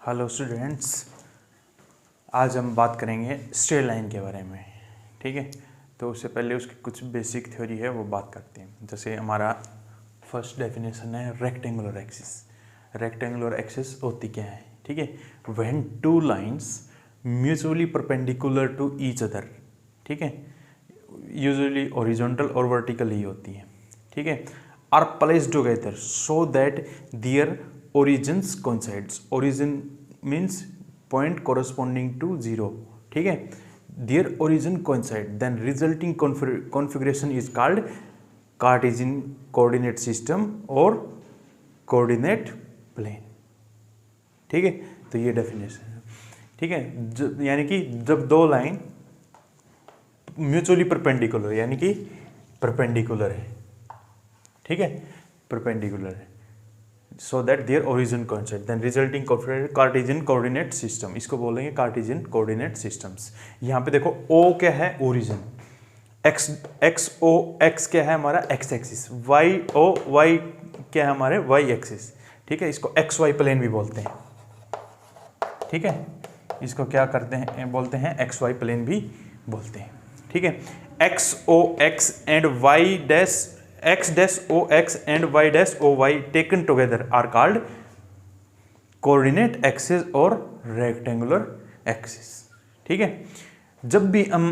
Hello students, आज हम बात करेंगे स्ट्रेट लाइन के बारे में। ठीक है, तो उससे पहले उसकी कुछ बेसिक थ्योरी है वो बात करते हैं। जैसे हमारा फर्स्ट डेफिनेशन है रेक्टेंगुलर एक्सिस। रेक्टेंगुलर एक्सिस होती क्या है? ठीक है, when two lines mutually perpendicular to each other, ठीक है, यूजुअली हॉरिजॉन्टल और वर्टिकल ही होती है। ठीक है, are placed together so that their origins coincides. Origin means point corresponding to zero. ठीक है, their origin coincide, then resulting configuration is called Cartesian coordinate system और कोऑर्डिनेट प्लेन। ठीक है, तो ये डेफिनेशन है। ठीक है, यानी कि जब दो लाइन म्यूचुअली परपेंडिकुलर, यानी कि परपेंडिकुलर है, ठीक है, परपेंडिकुलर है, so that their origin coincide, then resulting Cartesian coordinate system, इसको बोलेंगे कार्टेशियन कोऑर्डिनेट सिस्टम्स। यहाँ पे देखो ओ क्या है? ओरिजिन। एक्स ओ, एक्स क्या है हमारा? X axis. Y o, y क्या है हमारे? Y axis. ठीक है, इसको एक्स वाई प्लेन भी बोलते हैं। ठीक है, इसको क्या करते हैं? बोलते हैं एक्स वाई प्लेन भी बोलते हैं। ठीक है, x o x and y dash x dash o x and y dash o y taken together are called coordinate axis और rectangular axis। ठीक है, जब भी हम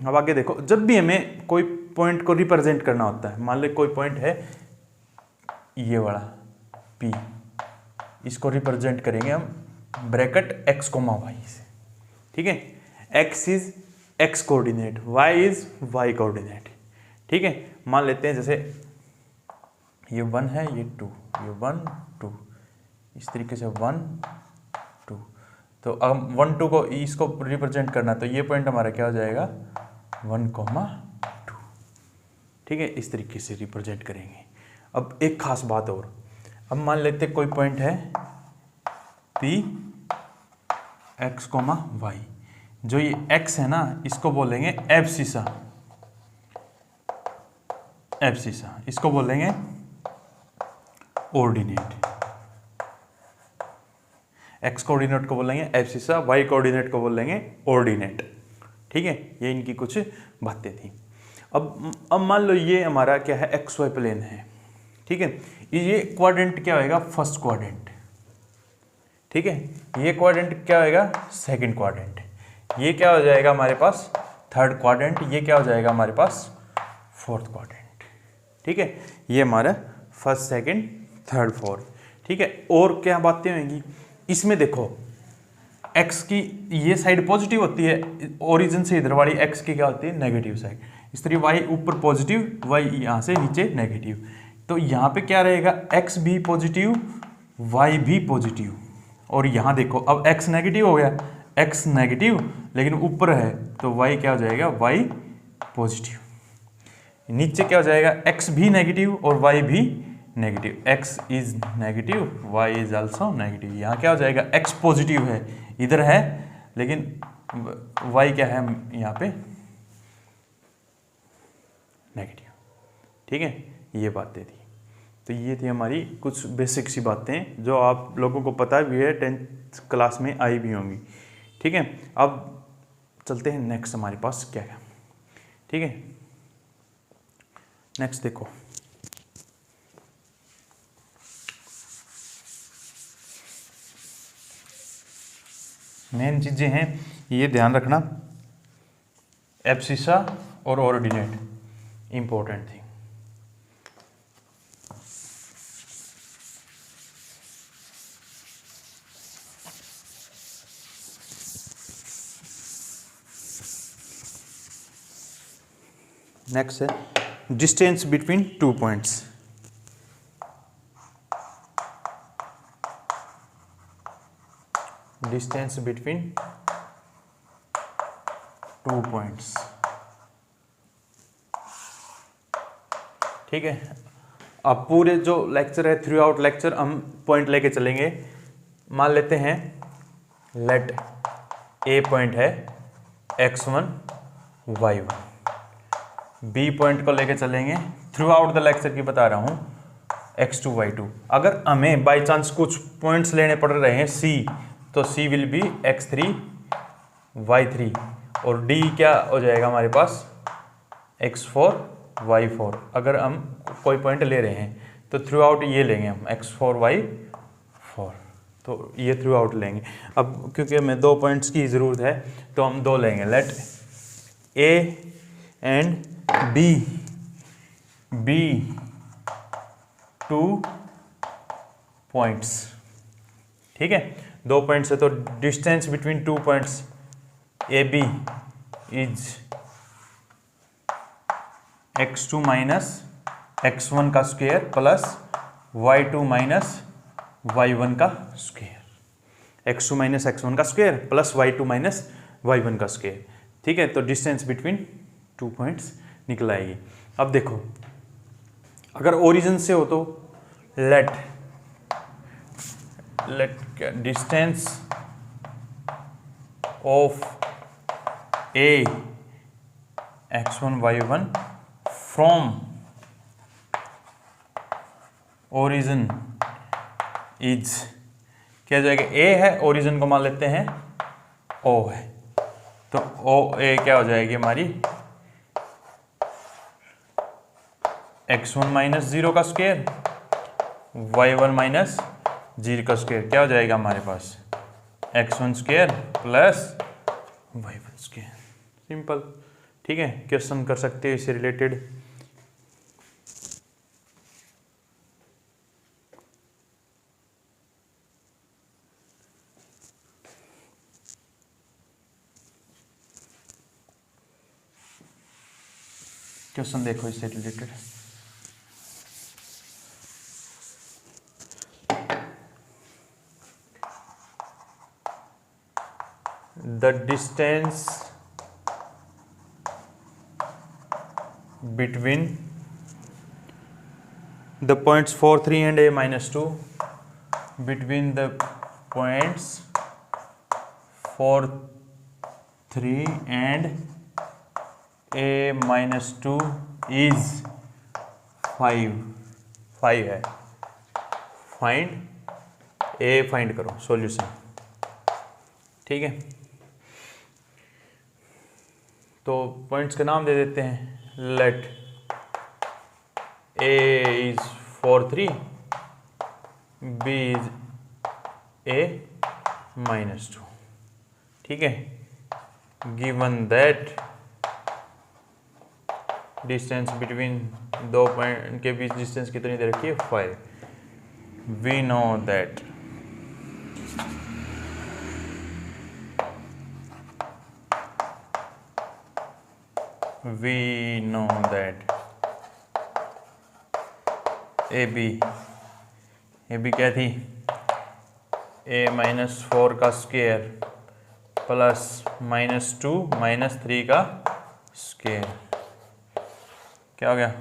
अब आगे देखो, जब भी हमें कोई पॉइंट को रिप्रेजेंट करना होता है, मान लो कोई पॉइंट है ये वाला P, इसको रिप्रेजेंट करेंगे हम ब्रैकेट x कोमा y से। ठीक है, x is x coordinate, y is y coordinate. ठीक है, मान लेते हैं जैसे ये 1 है, ये 2, ये 1 2, इस तरीके से 1 2। तो अब 1 2 को इसको रिप्रेजेंट करना, तो ये पॉइंट हमारा क्या हो जाएगा? 1,2। ठीक है, इस तरीके से रिप्रेजेंट करेंगे। अब एक खास बात और, अब मान लेते हैं कोई पॉइंट है P x, y। जो ये x है ना, इसको बोलेंगे एब्सिसा। एब्सिसा, इसको बोलेंगे ऑर्डिनेट। एक्स कोऑर्डिनेट को बोलेंगे एब्सिसा, वाई कोऑर्डिनेट को बोलेंगे ऑर्डिनेट। ठीक है, ये इनकी कुछ बातें थी। अब मान लो ये हमारा क्या है? एक्स वाई प्लेन है। ठीक है, ये क्वाड्रेंट क्या होएगा? First quadrant. ठीक है, ये क्वाड्रेंट क्या होएगा? Second quadrant. ये क्या हो जाएगा हमारे पास? Third quadrant. ये क्या हो जाएगा हमारे पास? Fourth quadrant. ठीक है, ये हमारा फर्स्ट सेकंड थर्ड फोर्थ। ठीक है, और क्या बातें होंगी इसमें? देखो x की ये साइड पॉजिटिव होती है, ओरिजिन से इधर वाली x की क्या होती है? Negative side. इस तरह y ऊपर पॉजिटिव, y यहाँ से नीचे नेगेटिव। तो यहाँ पे क्या रहेगा? x भी पॉजिटिव, y भी पॉजिटिव। और यहाँ देखो, अब x नेगेटिव हो गया, x नेगेटिव लेकिन ऊपर है, तो y क्या हो जाएगा? y positive. नीचे क्या हो जाएगा? x भी नेगेटिव और y भी negative. x is negative, y is also negative. यहाँ क्या हो जाएगा? x पॉजिटिव है, इधर है, लेकिन y क्या है यहाँ पे? नेगेटिव। ठीक है, ये बातें थी। तो ये थी हमारी कुछ बेसिक सी बातें जो आप लोगों को पता भी है, 10th क्लास में आई भी होंगी। ठीक है, अब चलते हैं नेक्स्ट हमारे पास क्या है। ठीक है, नेक्स्ट देखो, मेन चीजें हैं, ये ध्यान रखना, एब्सिसा और ऑर्डिनेट, इंपॉर्टेंट थी। नेक्स्ट है distance between two points. Distance between two points. ठीक है, अब पूरे जो लेक्चर है, थ्रू आउट लेक्चर हम पॉइंट लेके चलेंगे। मान लेते हैं लेट ए पॉइंट है x1 y1, बी पॉइंट को लेके चलेंगे। थ्रू आउट द लेक्चर की बता रहा हूं, x2 y2। अगर हमें बाई चांस कुछ पॉइंट्स लेने पड़ रहे हैं c, तो c will be x3 y3 और d क्या हो जाएगा हमारे पास x4 y4। अगर हम कोई पॉइंट ले रहे हैं तो थ्रू आउट ये लेंगे हम x4 y4, तो ये थ्रू आउट लेंगे। अब क्योंकि हमें 2 पॉइंट्स की ज़रूरत है तो हम 2 लेंगे। Let a and b be 2 points, ठीक है। 2 पॉइंट्स है तो distance between 2 points a B is x2 minus x1 का square plus y2 minus y1 का स्क्वायर। x2 माइनस x1 का square plus y2 minus y1 का स्क्वायर, ठीक है। तो डिस्टेंस बिटवीन 2 पॉइंट्स निकल आएगी। अब देखो अगर ओरिजिन से हो तो let distance of a x1 y1 from origin is, क्या जाएगा, ए है, ओरिजिन को मान लेते हैं ओ है, तो ओ ए क्या हो जाएगी हमारी x1 माइनस 0 का स्क्वायर y1 माइनस 0 का स्क्वायर, क्या हो जाएगा हमारे पास x1 square plus y1 square. Simple, ठीक है। क्वेश्चन कर सकते हैं इससे रिलेटेड। क्वेश्चन देखो इससे related. The distance between the points 4 3 and a minus 2 between the points 4 3 and a minus 2 is 5 है। फाइंड a, फाइंड करो सॉल्यूशन, ठीक है। तो पॉइंट्स के नाम दे देते हैं। Let a is 4 3, b is a minus 2, ठीक है। Given that distance between 2 point के बीच डिस्टेंस कितनी दे रखी है 5, we know that A B क्या थी, a माइनस 4 का स्क्वायर प्लस -2 -3 का स्क्वायर, क्या हो गया,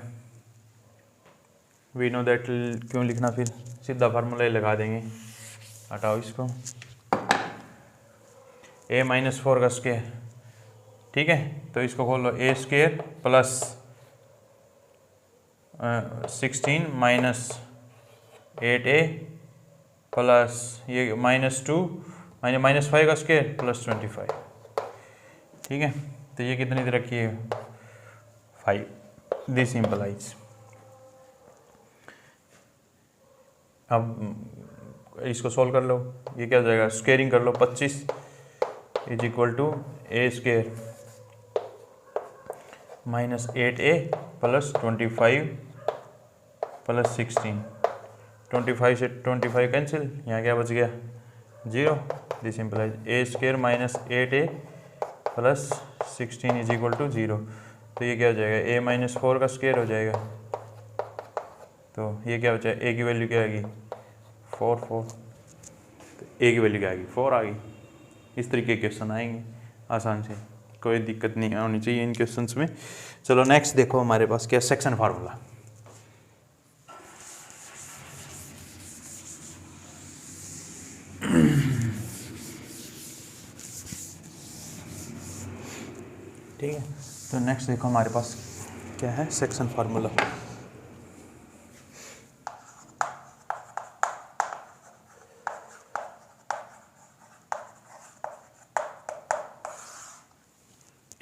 वी नो दैट। क्यों लिखना, फिर सीधा फार्मूला ही लगा देंगे, हटाओ इसको। a माइनस 4 का स्क्वायर, ठीक है, तो इसको खोलो, A square plus 16 minus 8a plus ये -2 -5 का स्क्वायर प्लस 25, ठीक है। तो ये कितनी दे रखी है 5। दिस इम्प्लाइज, अब इसको सॉल्व कर लो, ये क्या हो जाएगा, स्क्वेयरिंग कर लो, 25 is equal to a square minus 8a plus 25 plus 16, 25 से 25 कैंसिल, यहाँ क्या बच गया 0। This implies a square minus 8a plus 16 is equal to 0। तो ये क्या हो जाएगा, a माइनस 4 का स्क्वायर हो जाएगा, तो ये क्या हो जाएगा, a की वैल्यू क्या आएगी 4 4, तो a की वैल्यू क्या आएगी 4 आ गई। इस तरीके के क्वेश्चन आएंगे आसान से, कोई दिक्कत नहीं होनी चाहिए इन क्वेश्चंस में। चलो नेक्स्ट देखो हमारे पास क्या, सेक्शन फार्मूला। ठीक है, तो नेक्स्ट देखो हमारे पास क्या है, सेक्शन फार्मूला।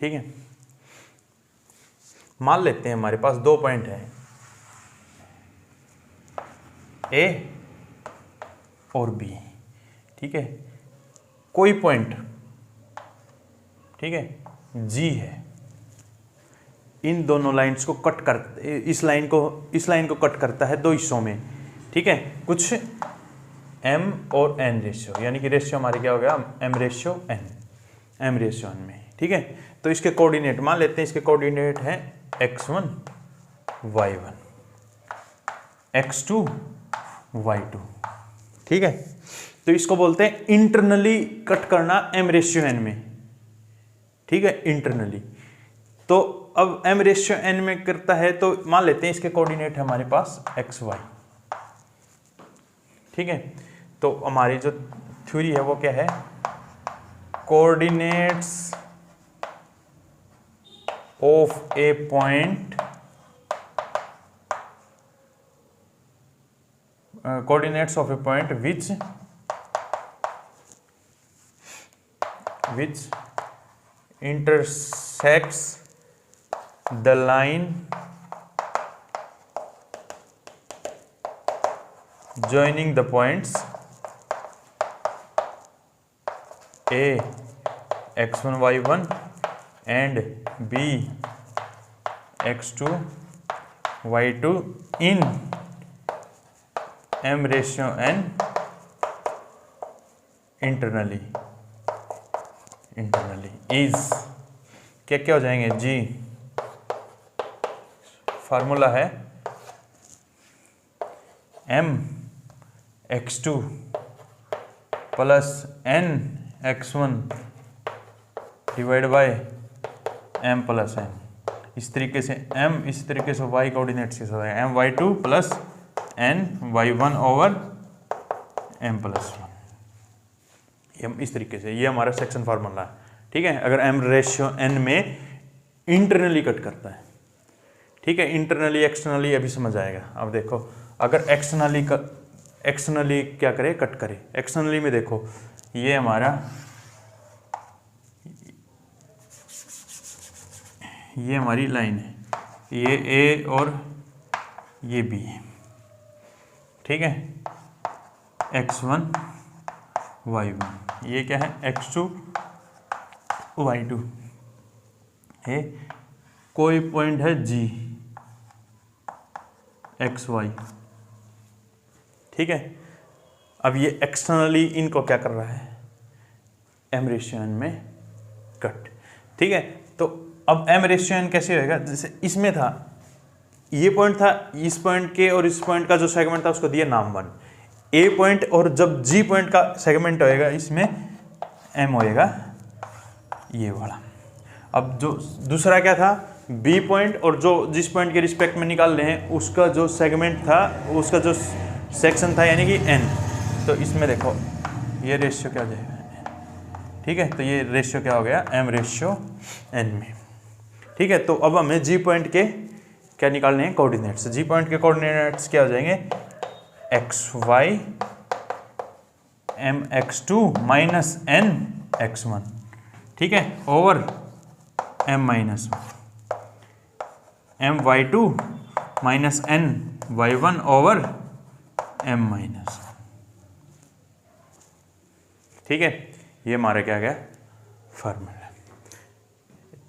ठीक है, मान लेते हैं हमारे पास 2 पॉइंट है, ए और बी, ठीक है, कोई पॉइंट, ठीक है, जी है, इन दोनों लाइंस को कट कर, इस लाइन को कट करता है 2 हिस्सों में, ठीक है, कुछ m और n रेशियो, यानी कि रेशियो हमारे क्या हो गया, m रेशियो n में, ठीक है। तो इसके कोऑर्डिनेट मान लेते हैं, इसके कोऑर्डिनेट है x1 y1 x2 y2, ठीक है। तो इसको बोलते हैं इंटरनली कट करना m रेशियो n में, ठीक है, इंटरनली। तो अब m रेशियो n में करता है, तो मान लेते हैं इसके कोऑर्डिनेट है हमारे पास x y, ठीक है। तो हमारी जो थ्योरी है वो क्या है, coordinates of A point, coordinates of a point which intersects the line joining the points A x1 y1 and B x2 y2 in m ratio n internally is क्या क्या हो जाएंगे जी, फार्मूला है m x2 plus n x1 divide by m plus n, इस तरीके से m, इस तरीके से y कोऑर्डिनेट्स के साथ m y2 plus n y1 over m plus 1, इस तरीके से, ये हमारा सेक्शन फार्मूला है, ठीक है। अगर m रेशियो n में इंटरनली कट करता है, ठीक है, इंटरनली एक्सटर्नली अभी समझ आएगा। अब देखो, अगर एक्सटर्नली क्या करे, कट करे, एक्सटर्नली में देखो, ये हमारा ये हमारी लाइन है, ये a और ये b है, ठीक है, x1 y1, ये क्या है x2 y2 है, कोई पॉइंट है g xy, ठीक है। अब ये एक्सटर्नली इनको क्या कर रहा है, m रेशियो n में कट, ठीक है। तो अब m रेशियो n कैसे होएगा, जैसे इसमें था, ये पॉइंट था, इस पॉइंट के और इस पॉइंट का जो सेगमेंट था उसको दिया नाम 1 ए पॉइंट, और जब जी पॉइंट का सेगमेंट होएगा इसमें m होएगा ये वाला। अब जो दूसरा क्या था, बी पॉइंट, और जो जिस पॉइंट के रिस्पेक्ट में निकाल रहे हैं उसका जो सेगमेंट था, उसका जो सेक्शन था, यानी कि n। तो इसमें देखो ये रेशियो क्या हो जाएगा, ठीक है। तो ये रेशियो क्या हो गया, m रेशियो n में, ठीक है। तो अब हमें जी पॉइंट के क्या निकालने हैं, कोऑर्डिनेट्स। जी पॉइंट के कोऑर्डिनेट्स क्या हो जाएंगे, xy m x2 minus n x1, ठीक है, over m minus 1, m y2 minus n y1 over m minus 1, ठीक है। ये हमारा क्या गया फार्मूला।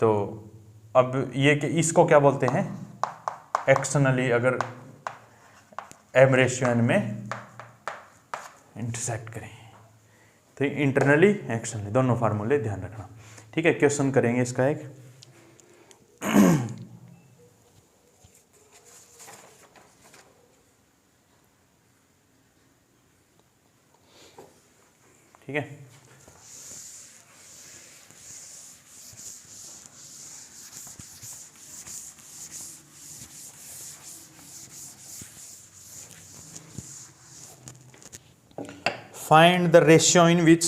तो अब ये इसको क्या बोलते हैं, एक्सटर्नली अगर m रेशियो n में इंटरसेक्ट करें, तो इंटरनली एक्सटर्नली दोनों फार्मूले ध्यान रखना, ठीक है। क्वेश्चन करेंगे इसका एक, ठीक है। Find the ratio in which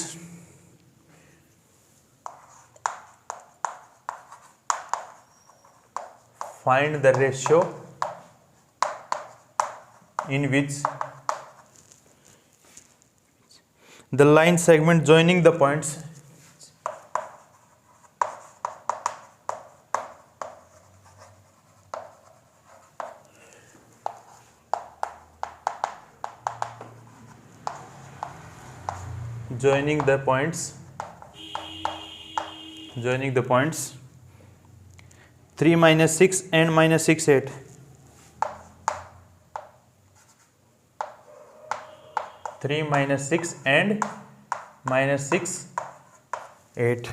the line segment joining the points joining the points 3 minus 6 and minus 6 8, 3 minus 6 and minus 6 8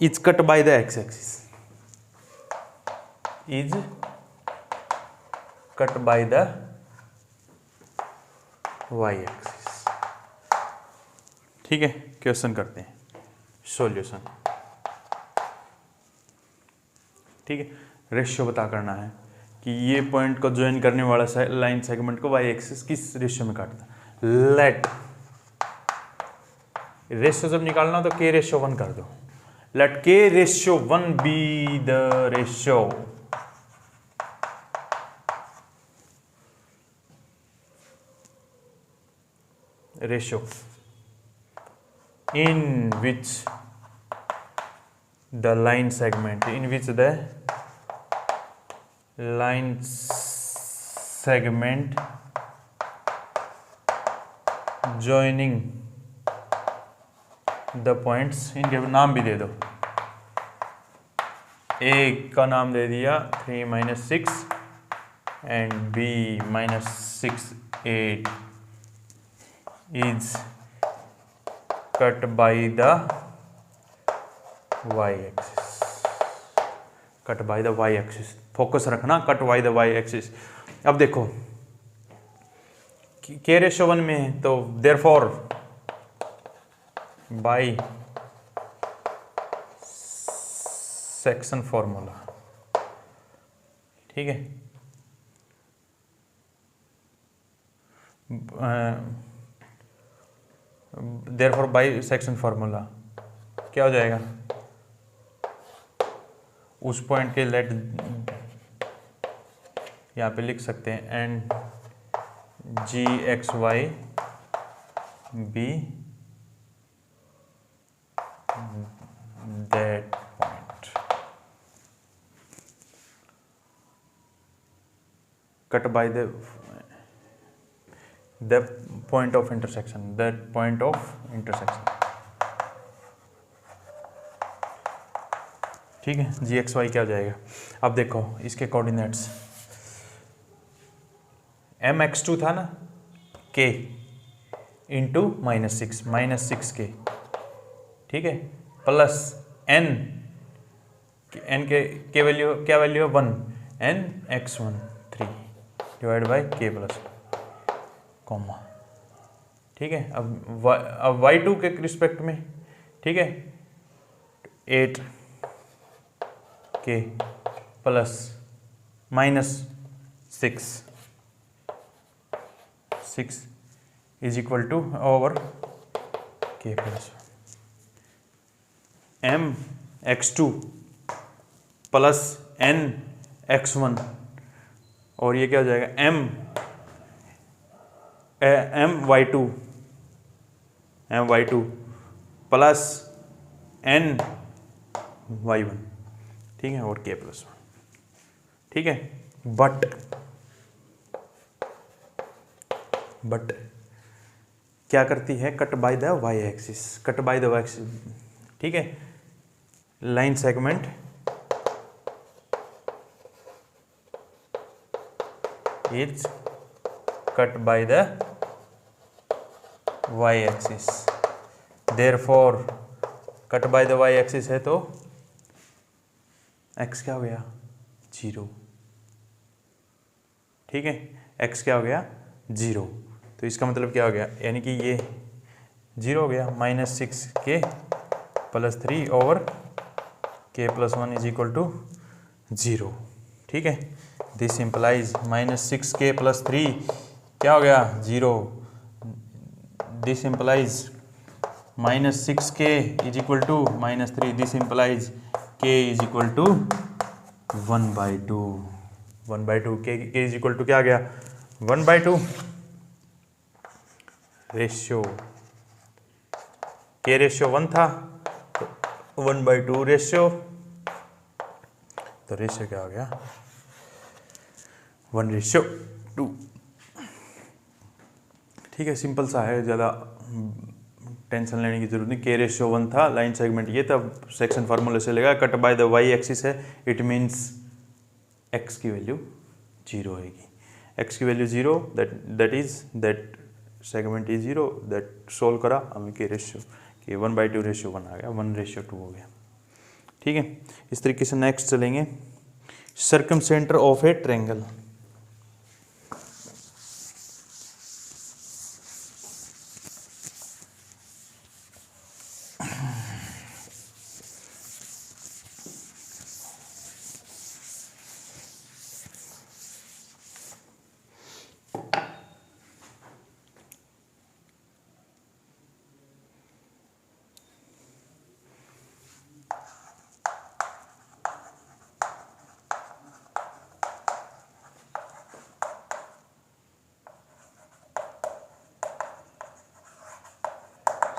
is cut by the x-axis, is cut by the y-axis। ठीक है, question करते हैं, solution. ठीक है, ratio पता करना है कि ये पॉइंट को ज्वाइन करने वाला लाइन सेगमेंट को वाई एक्सिस किस रेशियो में काटता है। लेट रेशियो जब निकालना तो के रेशियो 1 कर दो। लेट के ratio 1 be the ratio in which the line segment joining the points, इनके नाम भी दे दो। A का नाम दे दिया 3 minus 6 and B minus 6 8 is cut by the y-axis, cut by the y-axis। Focus रखना, कट बाय द y-axis। अब देखो के रेशियो 1 में है तो देयरफॉर बाय सेक्शन फॉर्मूला। ठीक है, देयरफॉर बाय सेक्शन फॉर्मूला क्या हो जाएगा, उस पॉइंट के लेट यहाँ पे लिख सकते हैं and g x y be that point, cut by the point of intersection, that point of intersection। ठीक है, जी एक्स वाई क्या हो जाएगा। अब देखो इसके कोऑर्डिनेट्स एम एक्स 2 था ना, के इंटू माइनस सिक्स के, ठीक है, प्लस एन के वैल्यू क्या वैल्यू है 1, एन एक्स 1 3 डिवाइड बाई के प्लस कॉमा। ठीक है, अब y2 के रिस्पेक्ट में, ठीक है, 8 के plus minus 6 is equal to over K plus M X 2 plus N X 1, और ये क्या हो जाएगा M Y two plus N Y 1, ठीक है, और के प्लस 1। ठीक है, बट क्या करती है, cut by the y axis, cut by the y axis. ठीक है, line segment is cut by the y axis, therefore cut by the y axis है तो x क्या हो गया 0। ठीक है, x क्या हो गया 0, तो इसका मतलब क्या हो गया, यानी कि ये 0 हो गया, -6 के plus 3 over K plus 1 is equal to 0। ठीक है, दिस इंप्लाइज -6 के प्लस 3 क्या हो गया 0, this implies -6 k is equal to -3, this implies k is equal to 1/2, 1/2 के इज इक्वल टू क्या आ गया 1/2। रेशियो के रेशियो 1 था तो 1/2 रेशियो, तो रेशियो क्या हो गया 1/2। ठीक है, सिंपल सा है, ज़्यादा टेंशन लेने की जरूरत नहीं। के रेशियो 1 था, लाइन सेगमेंट ये था, सेक्शन फार्मूले से लेगा, cut by the y axis है, इट मीन्स एक्स की वैल्यू 0 होगी। एक्स की value 0, that segment is 0, that solve करा हमें के रेशियो के 1/2 रेशियो 1 आ गया, 1:2 हो गया। ठीक है, इस तरीके से नेक्स्ट चलेंगे, circumcentre of a triangle.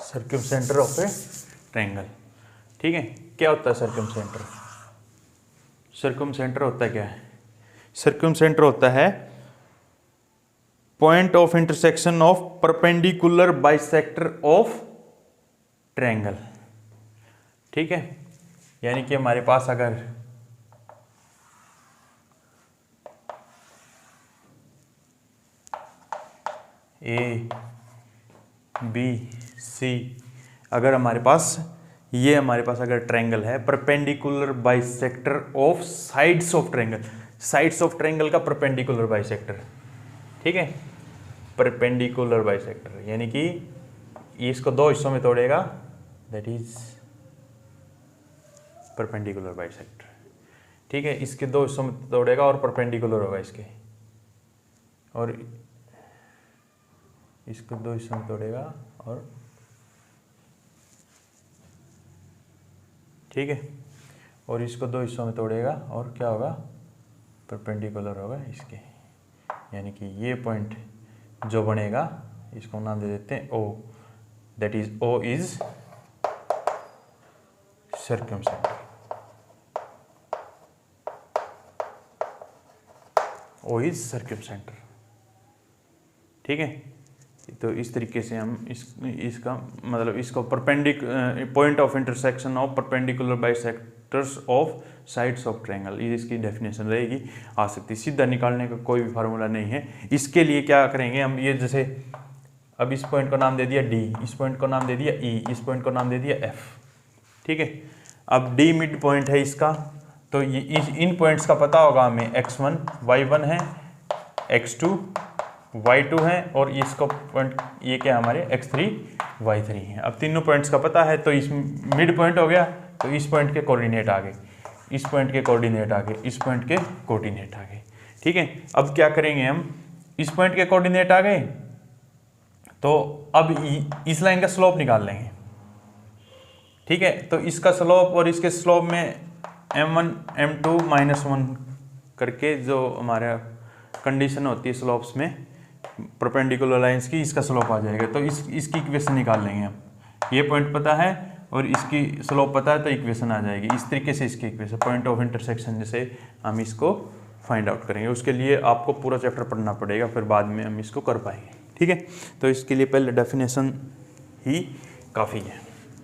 Circumcentre of a triangle. ठीक है, क्या होता है सर्कमसेंटर? सर्कमसेंटर होता है क्या है? सर्कमसेंटर होता है point of intersection of perpendicular bisector of triangle. ठीक है, यानी कि हमारे पास अगर ए बी सी, अगर हमारे पास अगर ट्रायंगल है, perpendicular bisector of sides of triangle, sides of triangle का परपेंडिकुलर बाइसेक्टर। ठीक है, परपेंडिकुलर बाइसेक्टर यानी कि इसको दो हिस्सों में तोड़ेगा, दैट इज परपेंडिकुलर बाइसेक्टर। ठीक है, इसके दो हिस्सों में तोड़ेगा और परपेंडिकुलर होगा इसके, और इसको दो हिस्सों में तोड़ेगा और ठीक है, और इसको दो हिस्सों में तोड़ेगा और क्या होगा, परपेंडिकुलर होगा इसके। यानी कि ये पॉइंट जो बनेगा इसको नाम दे देते हैं O, that is O is circumcentre. O is circumcentre. ठीक है, तो इस तरीके से हम इसका मतलब इसको point of intersection of perpendicular bisectors of sides of triangle, ये इसकी डेफिनेशन रहेगी, आ सकती। सीधा निकालने का कोई भी फार्मूला नहीं है। इसके लिए क्या करेंगे हम, ये जैसे अब इस पॉइंट को नाम दे दिया डी, इस पॉइंट को नाम दे दिया ई, इस पॉइंट को नाम दे दिया एफ। ठीक है, अब डी मिड पॉइंट है इसका, तो ये इन पॉइंट्स का पता होगा हमें, x1 y1 है, x2 y2 है, और इसको पॉइंट ये क्या हमारे x3 y3 है। अब तीनों पॉइंट्स का पता है, तो इस मिड पॉइंट हो गया, तो इस पॉइंट के कोऑर्डिनेट आ गए, इस पॉइंट के कोऑर्डिनेट आ गए, इस पॉइंट के कोऑर्डिनेट आ गए। ठीक है, अब क्या करेंगे हम, इस पॉइंट के कोऑर्डिनेट आ गए, तो अब इस लाइन का स्लोप निकाल लेंगे। ठीक है, तो इसका स्लोप और इसके स्लोप में m1 m2 -1 करके जो हमारा कंडीशन होती है स्लोप्स में परपेंडिकुलर लाइंस की, इसका स्लोप आ जाएगा। तो इसकी इक्वेशन निकाल लेंगे हम, ये पॉइंट पता है और इसकी स्लोप पता है, तो इक्वेशन आ जाएगी। इस तरीके से इसकी इक्वेशन पॉइंट ऑफ इंटरसेक्शन जैसे हम इसको फाइंड आउट करेंगे। उसके लिए आपको पूरा चैप्टर पढ़ना पड़ेगा, फिर बाद में हम इसको कर पाएंगे। ठीक है, तो इसके लिए पहले डेफिनेशन ही काफ़ी है।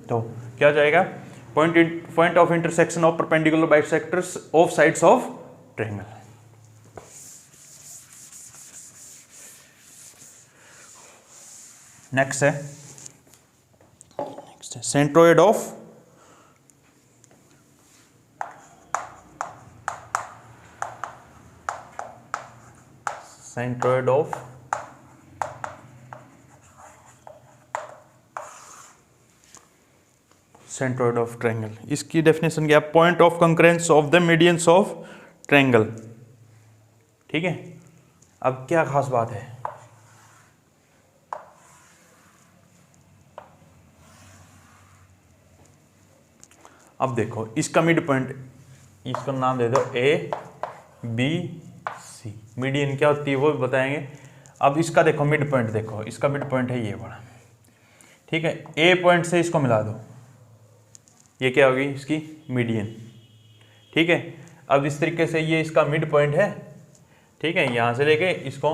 तो क्या जाएगा, point of intersection of perpendicular bisectors of sides of triangle. Next है centroid of centroid of triangle. इसकी डेफिनेशन क्या, point of concurrence of the medians of triangle. ठीक है, अब क्या खास बात है, अब देखो इसका मिड पॉइंट, इसको नाम दे दो ए बी सी, मीडियन क्या होती है वो भी बताएंगे। अब इसका देखो मिड पॉइंट, देखो इसका मिड पॉइंट है ये बड़ा। ठीक है, ए पॉइंट से इसको मिला दो, ये क्या होगी इसकी मीडियन। ठीक है, अब इस तरीके से ये इसका मिड पॉइंट है। ठीक है, यहाँ से लेके इसको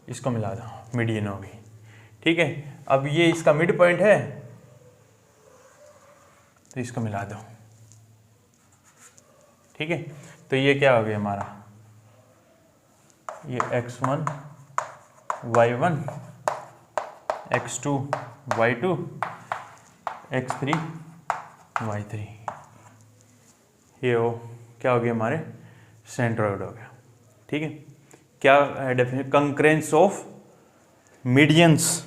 इसको मिला दो, मीडियन होगी। ठीक है, अब ये इसका मिड पॉइंट है तो इसको मिला दो। ठीक है, तो ये क्या हो गया हमारा, ये x1 y1 x2 y2 x3 y3, ये हो क्या हो गया हमारे सेंट्रोइड हो गया। ठीक है, क्या है definition, concurrence of medians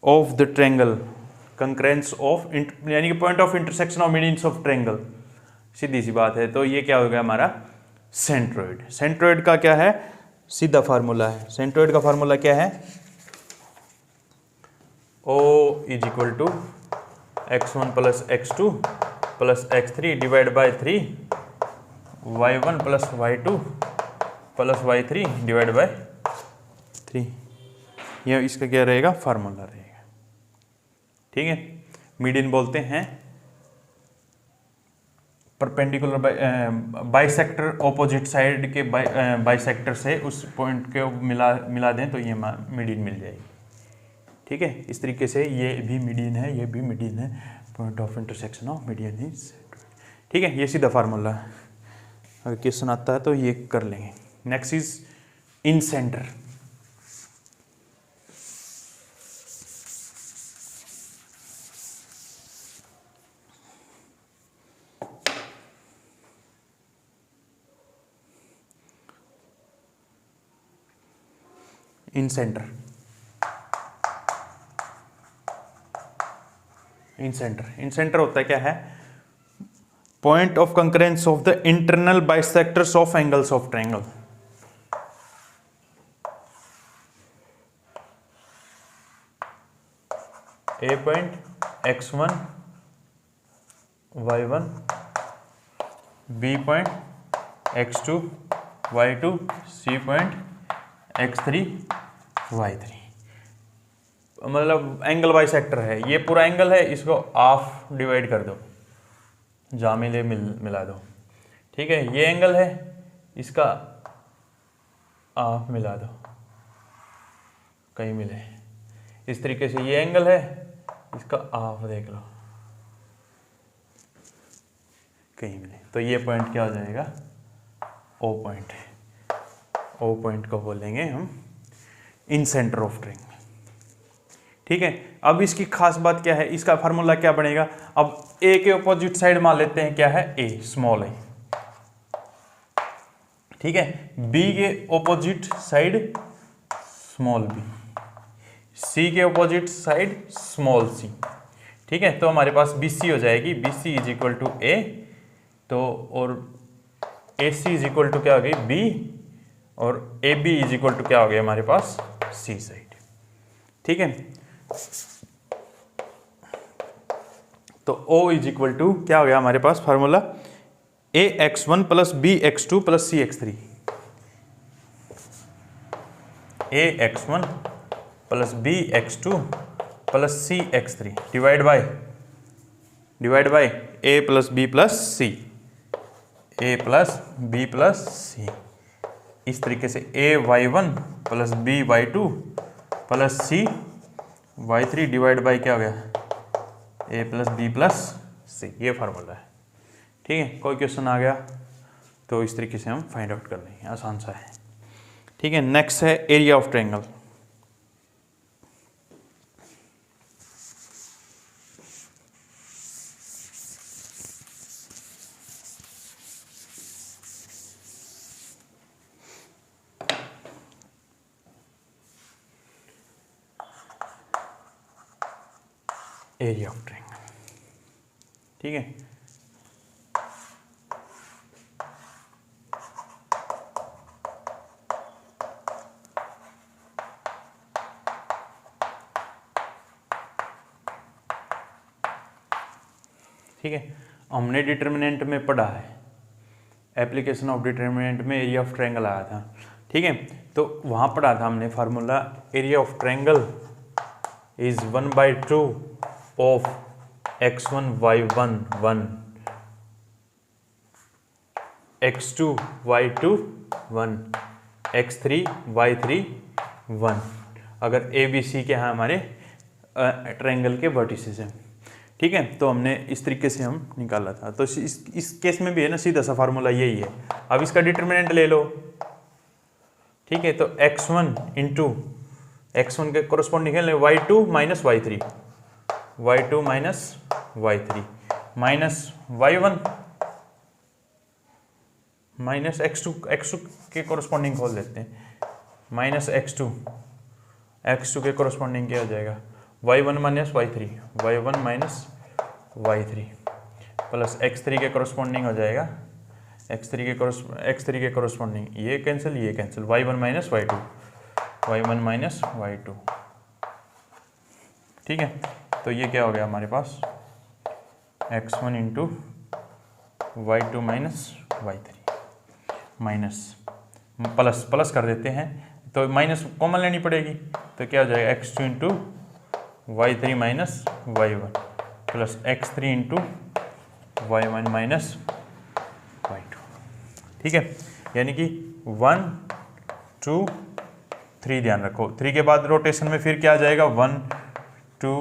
of the triangle, concurrence of यानी कि point of intersection of medians of triangle, सीधी सी बात है। तो ये क्या हो गया हमारा सेंट्रोइड। सेंट्रोइड का क्या है, सीधा फार्मूला है। सेंट्रोइड का फार्मूला क्या है, O is equal to x1 plus x2 plus x3 divide by 3 y1 plus y2 plus y3 divide by 3। ये इसका क्या रहेगा, फार्मूला रहेगा। ठीक है, मीडियन बोलते हैं परपेंडिकुलर बाइसेक्टर, ऑपोजिट साइड के बाइसेक्टर से उस पॉइंट को मिला दें तो ये मीडियन मिल जाएगी। ठीक है, इस तरीके से ये भी मीडियन है, ये भी मीडियन है, point of intersection of median is. ठीक है, ये सीधा फार्मूला है। अगर क्वेश्चन आता है तो ये कर लेंगे। Next is incentre. Incentre, incentre होता है क्या है, point of concurrence of the internal bisectors of angles of triangle. A point x1 y1, B point x2 y2, C point x3 y3। मतलब angle bisector है, ये पूरा angle है, इसको हाफ डिवाइड कर दो, जहाँ मिले मिला दो। ठीक है, ये एंगल है, इसका हाफ मिला दो कहीं मिले। इस तरीके से ये एंगल है, इसका हाफ देख लो कहीं मिले, तो ये पॉइंट क्या हो जाएगा, ओ पॉइंट। ओ पॉइंट को बोलेंगे हम इन सेंटर ऑफ ट्रायंगल। ठीक है, अब इसकी खास बात क्या है, इसका फार्मूला क्या बनेगा। अब ए के ऑपोजिट साइड मान लेते हैं क्या है, ए स्मॉल ए। ठीक है, बी के ऑपोजिट साइड स्मॉल बी, सी के ऑपोजिट साइड स्मॉल सी। ठीक है, तो हमारे पास बी सी हो जाएगी, B C is equal to A, तो और A C is equal to क्या हो गई, बी, और A B is equal to क्या हो गया हमारे पास, सी साइड। ठीक है, तो O इज इक्वल टू क्या हो गया हमारे पास formula, A x1 plus B x2 plus C x3। A x1 plus B x2 plus C x3 divide by A plus B plus C, A plus B plus C. इस तरीके से A y1 plus B y2 plus C y3 divide by क्या हो गया, A plus B plus C. ये formula है। ठीक है, कोई क्वेश्चन आ गया तो इस तरीके से हम फाइंड आउट कर लेंगे, आसान सा है। ठीक है, नेक्स्ट है area of triangle. Area of triangle. ठीक है, ठीक है, हमने डिटर्मिनेंट में पढ़ा है, एप्लीकेशन ऑफ डिटर्मिनेंट में एरिया ऑफ ट्रायंगल आया था। ठीक है, तो वहाँ पढ़ा था हमने formula, area of triangle is 1/2 of x1 y1 1, x2 y2 1, x3 y3 1 अगर ए बी सी के यहाँ हमारे ट्रायंगल के वर्टिसेस हैं। ठीक है, तो हमने इस तरीके से हम निकाला था। तो इस केस में भी है ना, सीधा सा फार्मूला यही है। अब इसका डिटरमिनेंट ले लो। ठीक है, तो x1 इंटू x1 के कोरस्पॉन्डिंग है y2 minus y3, y2 minus y3 minus y1 minus x2 के कोरस्पॉन्डिंग खोल देते हैं, माइनस x2 के कोरस्पॉन्डिंग क्या हो जाएगा y1 minus y3, y1 minus y3 plus x3 के कोरस्पॉन्डिंग हो जाएगा x3 के कोरस्पॉन्डिंग ये cancel y1 minus y2, y1 minus y2। ठीक है, तो ये क्या हो गया हमारे पास x1 into y2 minus y3 minus plus कर देते हैं, तो माइनस कॉमन लेनी पड़ेगी, तो क्या हो जाएगा x2 into y3 minus y1 plus x3 into y1 minus y2। ठीक है, यानी कि 1 2 3 ध्यान रखो, 3 के बाद रोटेशन में फिर क्या आ जाएगा 1 2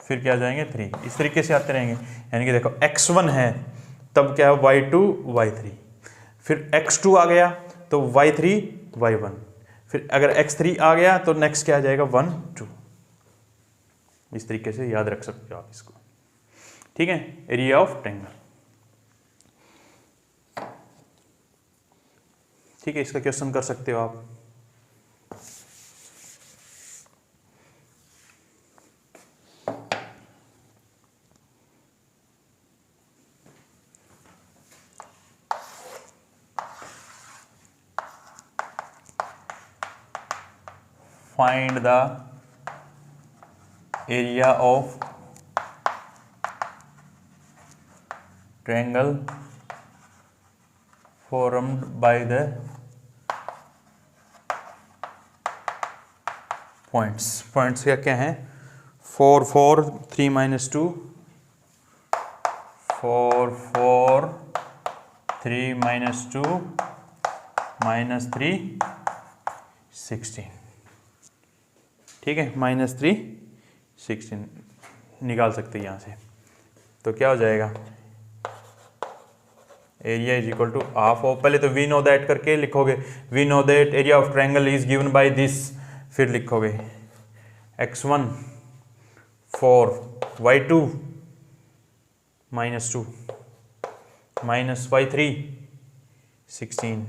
फिर क्या आ जाएंगे 3, इस तरीके से आते रहेंगे। यानी कि देखो x1 है तब क्या है y2 y3, फिर x2 आ गया तो y3 y1, फिर अगर x3 आ गया तो नेक्स्ट क्या आ जाएगा 1 2। इस तरीके से याद रख सकते हो आप इसको। ठीक है, एरिया ऑफ ट्रायंगल। ठीक है, इसका क्वेश्चन कर सकते हो आप। Find the area of triangle formed by the points क्या हैं 4 4 3 minus 2 4 4 3 minus 2 minus 3 16। ठीक है, माइनस 3 16 निकाल सकते हैं यहाँ से, तो क्या हो जाएगा area is equal to half of, पहले तो वी नो दैट करके लिखोगे, we know that area of triangle is given by this, फिर लिखोगे x1 4 y2 minus 2 minus y3 16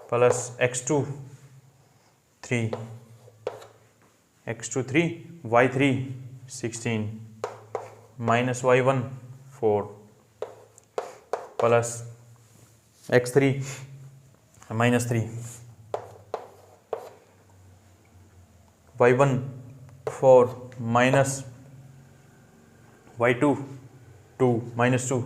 plus x2 3 x2 3 y3 16 minus y1 4 plus x3 minus 3 y1 4 minus y2 2 minus 2